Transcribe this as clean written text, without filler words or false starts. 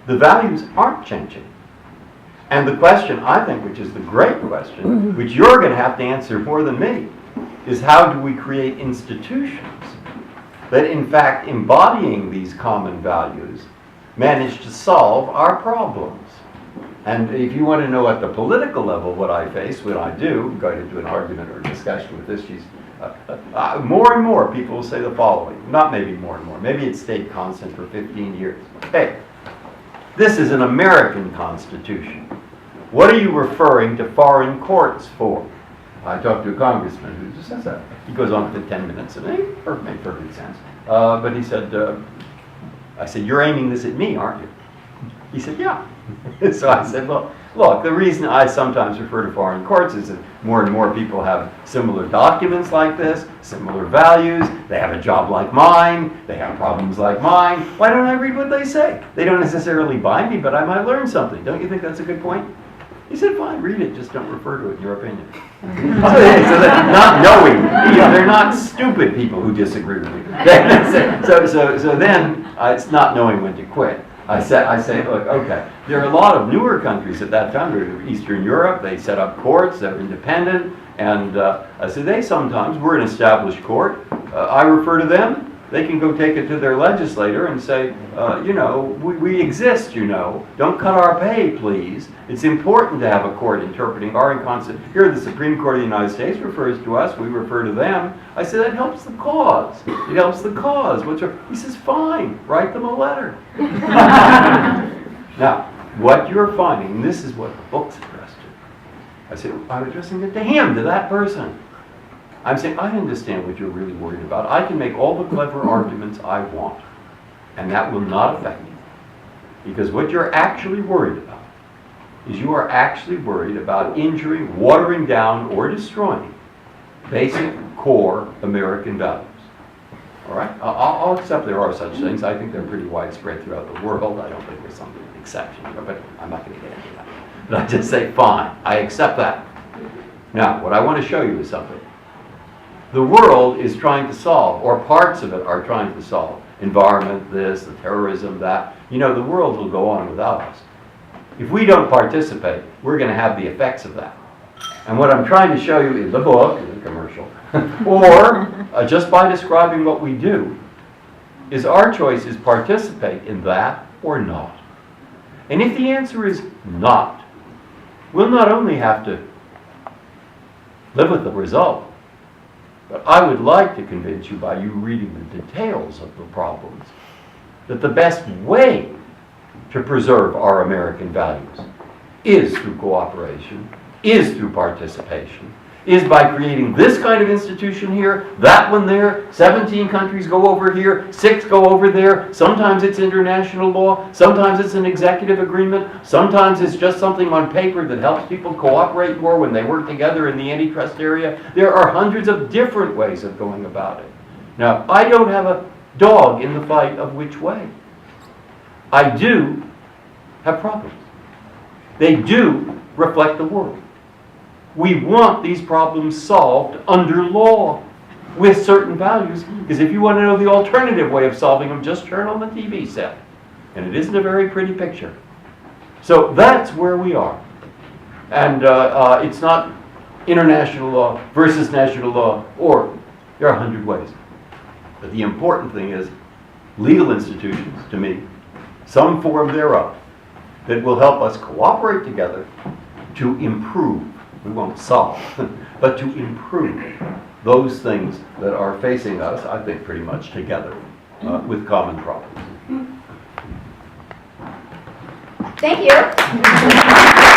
the values aren't changing. And the question, I think, which is the great question, which you're going to have to answer more than me, is how do we create institutions that, in fact, embodying these common values, manage to solve our problems? And if you want to know at the political level what I face when I do go into an argument or discussion with this, more and more people will say the following. Not maybe more and more. Maybe it stayed constant for 15 years. Hey, this is an American Constitution. What are you referring to foreign courts for? I talked to a congressman who just says that. He goes on for 10 minutes, and it made perfect sense. But he said, I said, you're aiming this at me, aren't you? He said, yeah. So I said, well, look, the reason I sometimes refer to foreign courts is that more and more people have similar documents like this, similar values, they have a job like mine, they have problems like mine. Why don't I read what they say? They don't necessarily bind me, but I might learn something. Don't you think that's a good point? He said, fine, read it, just don't refer to it in your opinion. So they're not knowing, they're not stupid people who disagree with me. So then, it's not knowing when to quit. I say, look, okay, there are a lot of newer countries at that time, Eastern Europe, they set up courts, they're independent, and I said, they sometimes, we're an established court, I refer to them, they can go take it to their legislator and say, we exist, don't cut our pay, please. It's important to have a court interpreting our concept. Here, the Supreme Court of the United States refers to us, we refer to them. I said, that helps the cause. It helps the cause. He says, fine, write them a letter. Now, what you're finding, and this is what the book's addressed to. I said, I'm addressing it to him, to that person. I'm saying, I understand what you're really worried about. I can make all the clever arguments I want, and that will not affect you. Because what you're actually worried about is you are actually worried about injuring, watering down, or destroying basic, core American values. All right? I'll accept there are such things. I think they're pretty widespread throughout the world. I don't think there's some exception, but I'm not going to get into that. But I just say, fine, I accept that. Now, what I want to show you is something. The world is trying to solve, or parts of it are trying to solve. Environment, this, the terrorism, that. The world will go on without us. If we don't participate, we're going to have the effects of that. And what I'm trying to show you in the book, in the commercial, or just by describing what we do, is our choice is participate in that or not. And if the answer is not, we'll not only have to live with the result, but I would like to convince you by you reading the details of the problems that the best way to preserve our American values is through cooperation, is through participation, is by creating this kind of institution here, that one there, 17 countries go over here, 6 go over there, sometimes it's international law, sometimes it's an executive agreement, sometimes it's just something on paper that helps people cooperate more when they work together in the antitrust area. There are hundreds of different ways of going about it. Now, I don't have a dog in the fight of which way. I do have problems. They do reflect the world. We want these problems solved under law with certain values, because if you want to know the alternative way of solving them, just turn on the TV set. And it isn't a very pretty picture. So that's where we are. And it's not international law versus national law, or there are 100 ways. But the important thing is legal institutions, to me, some form thereof, that will help us cooperate together to improve. We won't solve, but to improve those things that are facing us, I think, pretty much together with common problems. Thank you.